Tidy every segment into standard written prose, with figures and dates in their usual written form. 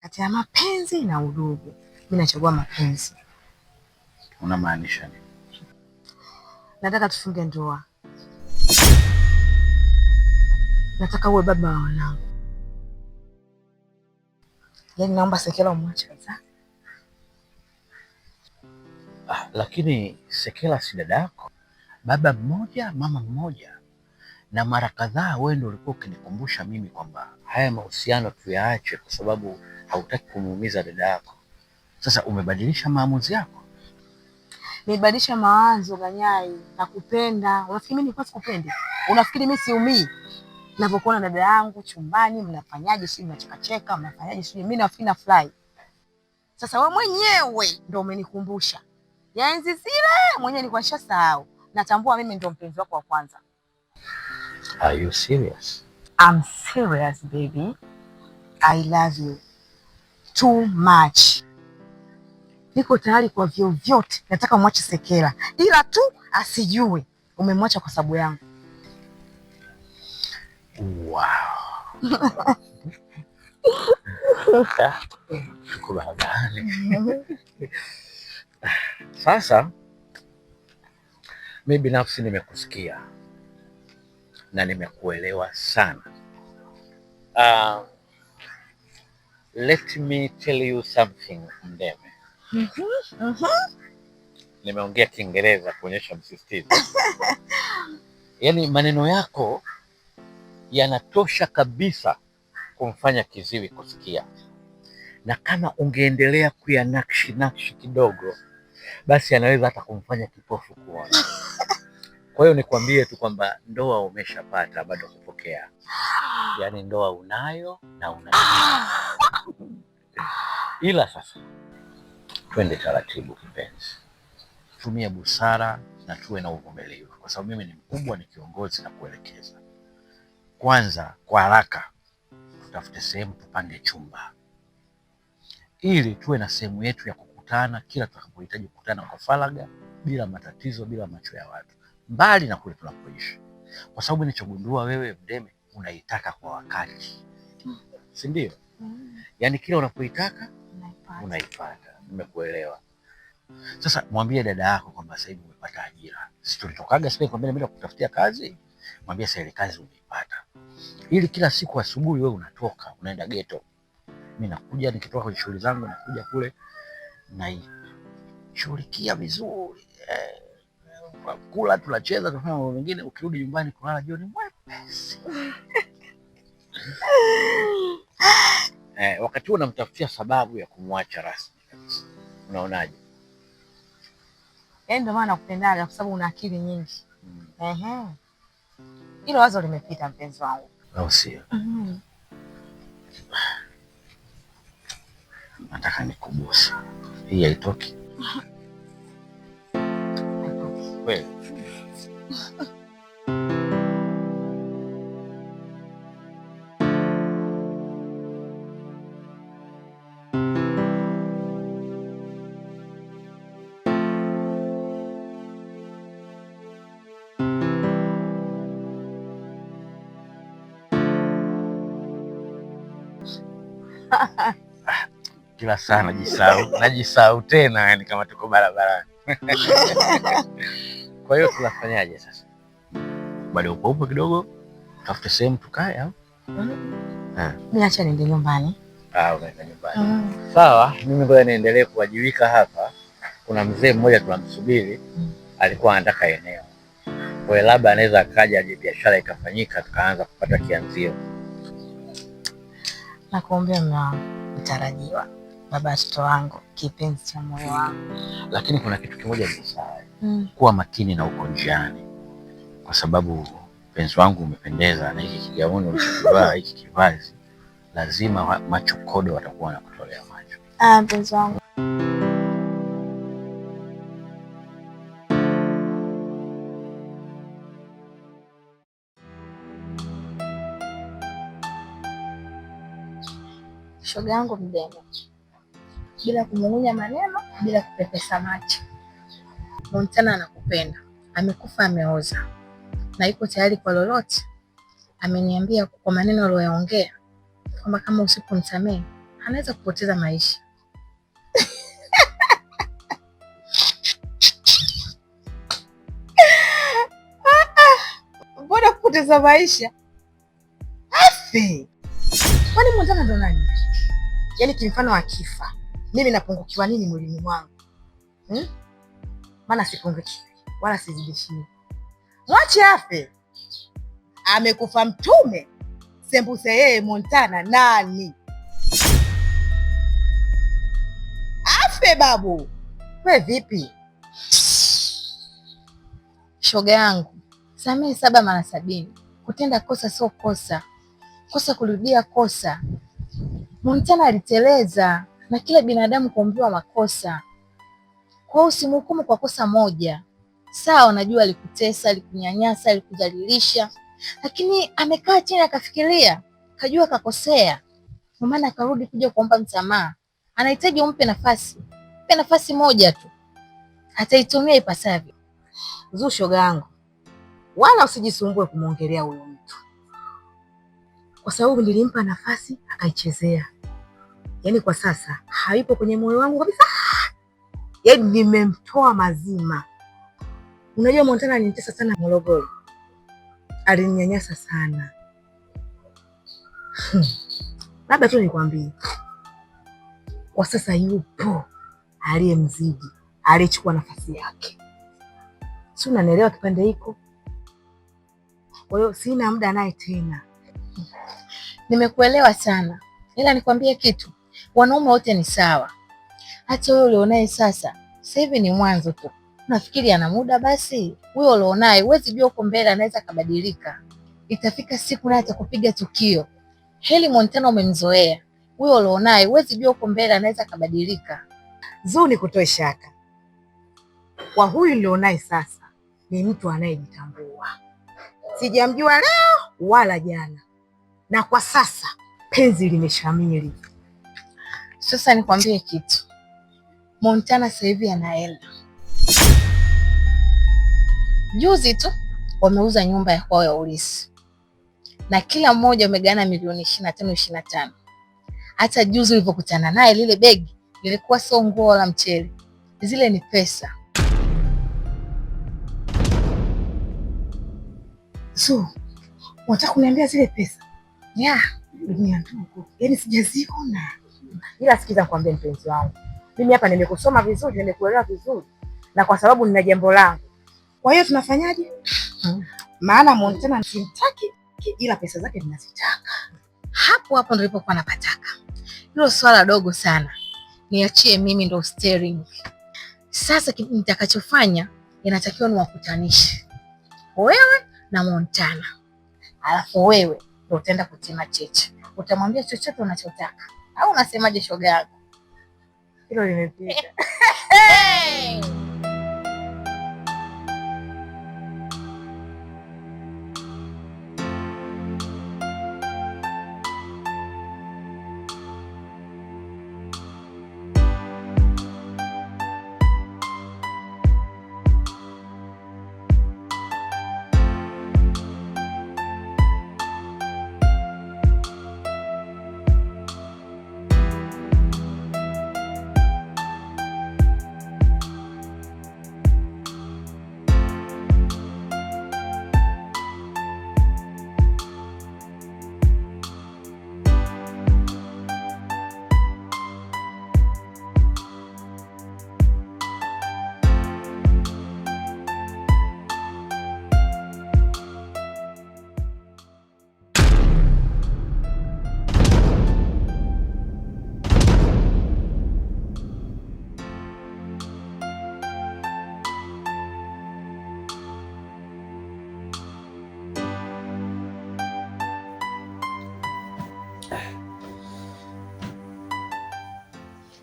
kati ya mapenzi na udugu. Mimi nachagua mapenzi. Unamaanisha nini? Nataka tufunge ndoa. Nataka uwe baba wa wanangu. Yaani naomba Sekela umwache kabisa. Lakini Sekela si dada yako? Baba mmoja, mama mmoja. Na mara kadhaa wewe ndio ulikuwa ukinikumbusha mimi kwamba haya mahusiano tuyaache kwa sababu hautaki kumuumiza dada yako. Sasa umebadilisha maamuzi yako? Nimebadilisha mawazo Ganyai, nakupenda. Unafikiri mimi nilikuwa sikupendi? Unafikiri mimi siumii? Ninapokuona dada yangu chumbani mnafanyaje, si mnachekacheka, mnafanyaje, si mimi nafikiri na fly. Sasa wewe mwenyewe ndio umenikumbusha. Ya enzi zile mwenyewe nilikuwa nishasahau. Natambua mimi ndio mpenzi wako wa kwanza. Are you serious? I'm serious, baby. I love you too much. Niko tayari kwa vyovyote. Nataka umwache Sekela. Ila tu asijue umemwacha kwa sababu yangu. Wow. Tuko barabarani. Sasa mimi binafsi nimekusikia na nimekuelewa sana. Let me tell you something, Mdeme. Nimeongea Kiingereza kuonyesha msisitizo. Yaani maneno yako yanatosha kabisa kumfanya kiziwi kusikia. Na kama ungeendelea kuyanakshi kidogo, basi anaweza hata kumfanya kipofu kuona. Kwa hiyo nikwambie tu kwamba ndoa umeshapata, bado kupokea. Yaani ndoa unayo na unayo. Ila sasa twende taratibu kipenzi. Tumia busara na tuwe na uvumilivu, kwa sababu mimi ni mkubwa, ni kiongozi na kuelekeza. Kwanza kwa haraka tutafute sehemu tupange chumba, ili tuwe na sehemu yetu ya kukutana kila tutakapohitaji kukutana kwa faragha, bila matatizo, bila macho ya watu, mbali na kule tunapoishi. Kwa sababu nilichogundua wewe Mdeme unaitaka kwa wakati, si ndio? Yaani kila unapoitaka unaipata. Nimekuelewa. Sasa mwambie dada yako kwamba sasa hivi umepata ajira. Si tulitokaga sasa kwamba mimi nakutafutia kazi? Mwambie sasa ile kazi umeipata. Ili kila siku asubuhi wewe unatoka, unaenda ghetto. Mimi nakuja nikitoka kwenye shughuli zangu nakuja kule na shughulikia vizuri. Kula, tunacheza, tunafanya mambo mengine, ukirudi nyumbani kulala jioni mwepesi. Wakati huo namtafutia sababu ya kumwacha rasmi kabisa. Unaonaje? Yaani ndio maana nakupendaga kwa sababu una akili nyingi. Hilo wazo limepita mpenzi wangu. Au sio? Nataka nikubusu. Hii haitoki. Kweli. Kila saa najisahau tena, yani kama tuko barabarani. Kwa hiyo tunafanyaje sasa? Bado upo kidogo, tafute sehemu tukae au? Mimi acha niende nyumbani. Unaenda nyumbani. Sawa, mimi ngoja niendelee kuwajibika hapa. Kuna mzee mmoja tunamsubiri, alikuwa anataka eneo. Kwa hiyo labda anaweza akaja aje biashara ikafanyika tukaanza kupata kianzio. Nakuombea mume wangu mtarajiwa, baba watoto wangu, kipenzi cha moyo wangu. Lakini kuna kitu kimoja nimesahau. Kuwa makini na uko njiani. Kwa sababu penzi wangu umependeza na hiki kigauni ulichokivaa, hiki kivazi, lazima macho kodo watakuwa wanakutolea macho. Penzi wangu. Shoga yangu Mdeme, bila kumung'unya maneno, bila kupepesa macho, Montana anakupenda, amekufa ameoza, na yuko tayari kwa lolote. Ameniambia kwa maneno aliyoyaongea kwamba kama usipomsamehe anaweza kupoteza maisha. Mbona kupoteza maisha? Afe. Kwani Montana ndo nani? Yaani kimfano akifa, mimi napungukiwa nini mwilini mwangu? Maana sipungukiwi wala sizidishiwi. Mwache afe. Amekufa mtume. Sembuse yeye Montana nani? Afe babu. We vipi? Shoga yangu, samehe 7 mara 70. Kutenda kosa sio kosa. Kosa kurudia kosa. Montana aliteleza na kila binadamu kuombiwa makosa. Kwa hiyo usimhukumu kwa kosa moja. Sawa, najua alikutesa, alikunyanyasa, alikudhalilisha, lakini amekaa chini akafikiria, kajua kakosea. Kwa maana akarudi kuja kuomba msamaha. Anahitaji umpe nafasi. Mpe nafasi moja tu. Ataitumia ipasavyo. Zuu shoga yangu, wala usijisumbue kumuongelea huyo mtu. Kwa sababu nilimpa nafasi akaichezea. Yaani kwa sasa haipo kwenye moyo wangu kabisa. Yaani nimemtoa mazima. Unajua Montana alinitesa sana Morogoro. Alininyanyasa sana. Labda tu nikwambie. Kwa sasa yupo aliyemzidi, aliyechukua nafasi yake. Si unanielewa kipande hiko? Kwa hiyo sina muda naye tena. Nimekuelewa sana. Ila nikwambie kitu, wanaume wote ni sawa. Hata wewe ulionaye sasa hivi ni mwanzo tu. Nafikiri ana muda basi. Huyo ulionaye huwezi jua huko mbele anaweza kubadilika. Itafika siku naye atakupiga tukio. Heli Montana umemzoea. Huyo ulionaye huwezi jua huko mbele anaweza kubadilika. Zuni kutoe shaka. Kwa huyu ulionaye sasa ni mtu anayejitambua. Sijamjua leo wala jana. Na kwa sasa penzi limeshamili. Sasa nikwambie kitu. Montana sasa hivi ana hela. Juzi tu wameuza nyumba ya kwao ya ulisi. Na kila mmoja umegawana milioni 25. Hata juzi ulipokutana naye lile begi lilikuwa sio nguo wala mchele. Zile ni pesa. So, unataka kuniambia zile pesa? Dunia ndugu. Yaani sijaziona. Ila sikiza nikwambie mpenzi wangu. Mimi hapa nimekusoma vizuri, nimekuelewa vizuri. Na kwa sababu nina jambo langu. Kwa hiyo tunafanyaje? Maana Montana simtaki ila pesa zake ninazitaka. Hapo nilipokuwa napataka. Hilo swala dogo sana. Niachie mimi ndo steering. Sasa nitakachofanya inatakiwa niwakutanishe. Wewe na Montana. Alafu wewe ndio utaenda kutima cheche. Utamwambia chochote unachotaka. Au unasemaje shoga yako? Hilo limepita.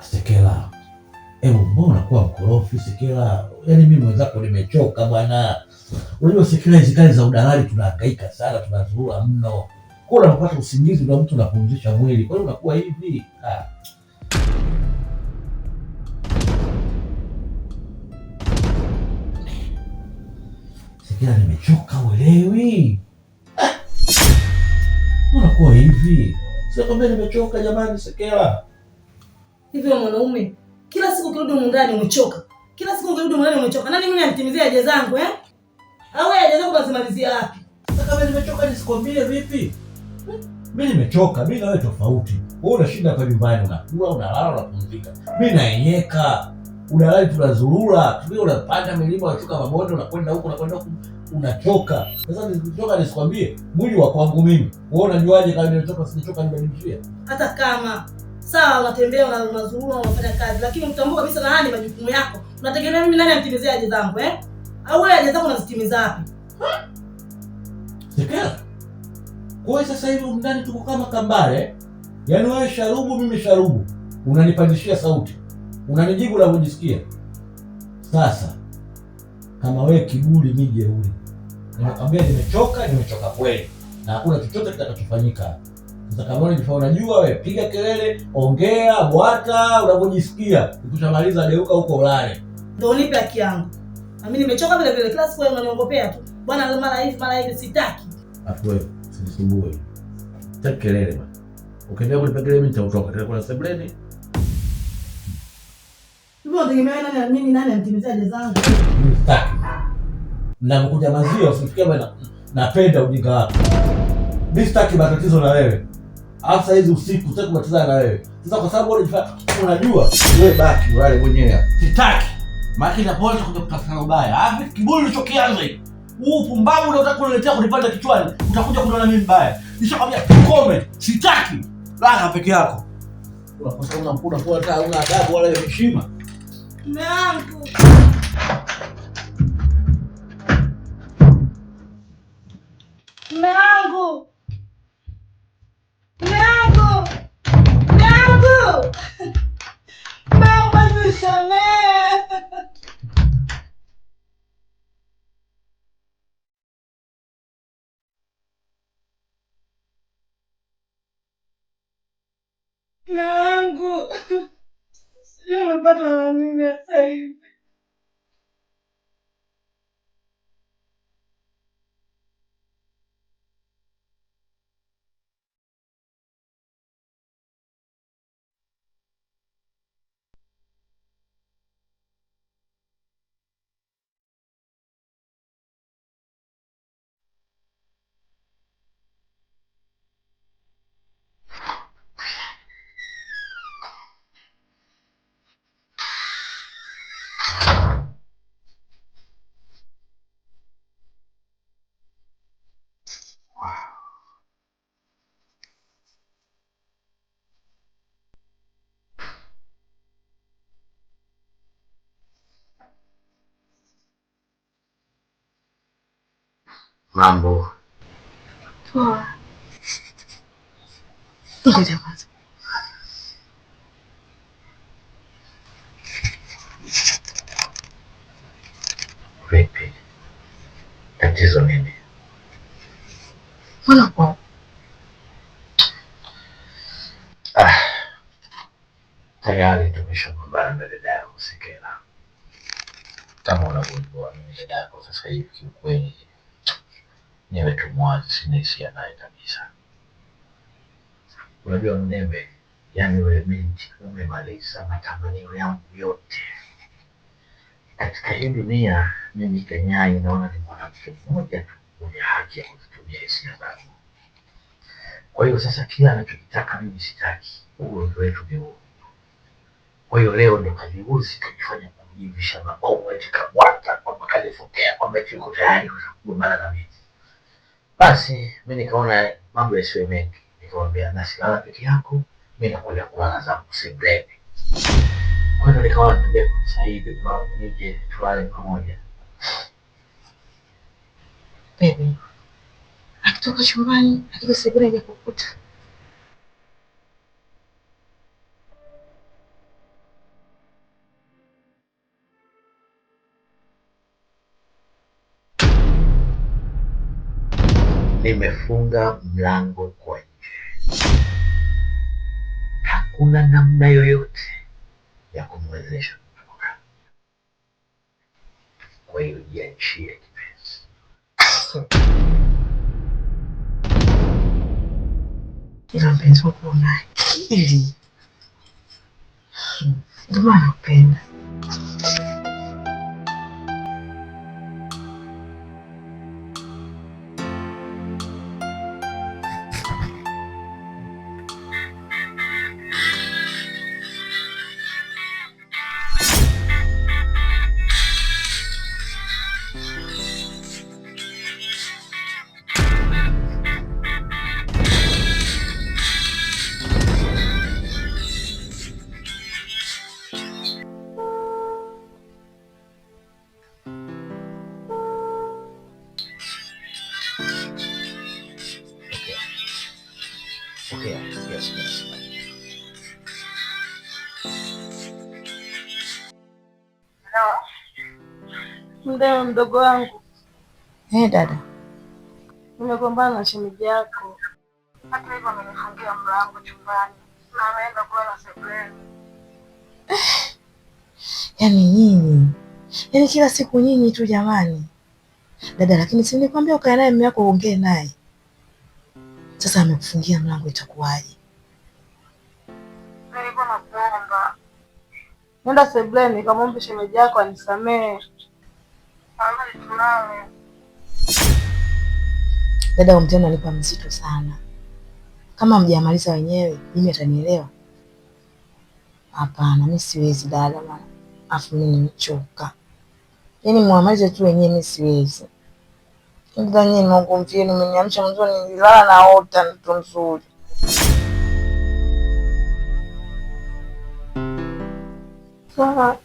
Sekela, mbona unakuwa mkorofi Sekela? Yaani mimi mwenzako nimechoka bwana. Unajua Sekela, hizi kazi za udalali tunahangaika sana, tunazurura mno. Kwa unapata usingizi na mtu unapumzisha mwili. Kwa hiyo unakuwa hivi. Sekela, nimechoka uelewi. Unakuwa hivi. Sio kwamba nimechoka jamani Sekela. Hivyo mwanaume, kila siku ukirudi humu ndani umechoka. Kila siku ukirudi humu ndani umechoka. Nani mimi anitimizia haja zangu Au wewe haja zako unazimalizia wapi? Sasa kama nimechoka nisikwambie vipi? Mimi nimechoka, mimi na wewe tofauti. Wewe unashinda hapa nyumbani unakula, unalala, unapumzika. Mimi naenyeka. Unalala tunazurura, tulio unapanda milima, unashuka mabonde, unakwenda huko, unachoka. Sasa nikichoka nisikwambie, mwili wa kwangu mimi. Wewe unajuaje kama nimechoka sijachoka nibadilishie? Hata kama sawa unatembea unazurura unafanya kazi, lakini utambua kabisa na nani majukumu yako. Unategemea mimi nani anitimizia haja zangu Au wewe haja zako unazitimiza wapi? Sekela. Kwa sasa hivi ndani tuko kama kambale. Yaani wewe sharubu mimi sharubu. Unanipandishia sauti. Unanijibu na kujisikia. Sasa kama wewe kiburi mimi jeuri. Nimekwambia nimechoka kweli. Na hakuna chochote kitakachofanyika. Sasa kama unajua wewe piga kelele, ongea, bwata unapojisikia. Ukishamaliza geuka huko ulale. Ndio unipe haki yangu. Na mimi nimechoka vile vile, kila siku wewe unaniongopea tu. Bwana mara hivi sitaki. Afu wewe usinisumbue. Sitaki kelele bwana. Ukiendelea kunipa kelele mimi nitautoka. Tena kuna sebleni. Hivyo unategemea nani anitimizia haja zangu? Sitaki. Nakuja maziwa usifikie bwana. Napenda ujinga wako. Mimi sitaki matatizo na wewe. Hasa hizi usiku sitaki kubatizana na wewe. Sasa kwa sababu unajua wewe baki wale mwenyewe. Sitaki. Maki na pole kuja kutafuta ubaya. Kiburi ulichokianza hivi. Huu pumbavu unataka kuniletea kunipanda kichwani. Utakuja kuniona mimi mbaya. Nishakwambia comment. Sitaki. Lala peke yako. Unakosa unamkuda kwa hata una adabu wala heshima. Mume wangu. Mume wangu. Mume wangu. Mume wangu. Mama nisamehe. Mume wangu. Sijui umepata na nini sasa hivi. Mambo. Poa. Ngoja kwanza. Vipi? Tatizo nini? Mbona kwa? Tayari tumeshagombana na dada yako Sekela. Kama unavyojua mimi dada yako sasa hivi kiukweli nimetumwa sina hisia naye kabisa. Unajua Mnembe, yani wewe binti umemaliza matamanio yangu yote. Katika hii dunia mimi Kenyai naona ni mwanamke mmoja tu mwenye haki ya kuzitumia hisia zangu. Kwa hiyo sasa kila anachokitaka mimi sitaki. Huo ndio wetu ni huo. Kwa hiyo leo ndo kajiuzi kujifanya kujivisha mabomu eti kabwata kwamba kalifokea kwamba yuko tayari kugombana na mimi. Basi mimi nikaona mambo yasiwe mengi. Nikamwambia nasilala peke yako, mimi nakwenda kulala zangu sebuleni. Kwa hiyo nikawa naambia sasa hivi mambo nije tulale pamoja. Baby. Akitoka chumbani, akija sebuleni kukuta. Nimefunga mlango kwa nje. Hakuna namna yoyote ya kumwezesha kutoka. Kwa hiyo jiachie kipenzi. Ila mpenzi wako unaye. Ili. tu. Ndio maana nakupenda. Okay, yes. Ndio mdogo wangu. Dada. Nimegombana na shemeji yako. Hata hivyo amenifungia mlango chumbani. Na ameenda kulala sebuleni. Yaani nyinyi. Yaani kila siku nyinyi tu jamani. Dada, lakini si nilikwambia ukae naye mume wako uongee naye. Sasa amekufungia mlango itakuwaje? Nilikuwa nakuomba. Nenda sebuleni kamwombe shemeji yako anisamee. Hali tulale. Dada, mtendo anipa mzito sana. Kama mjamaliza wenyewe, mimi atanielewa? Hapana, mimi siwezi dada bwana. Afu mimi nimechoka. Yaani muamalize tu wenyewe, mimi siwezi. Ndio nyinyi mngomvieni, mmeniamsha mzuri, nilala naota mtu mzuri. Sawa.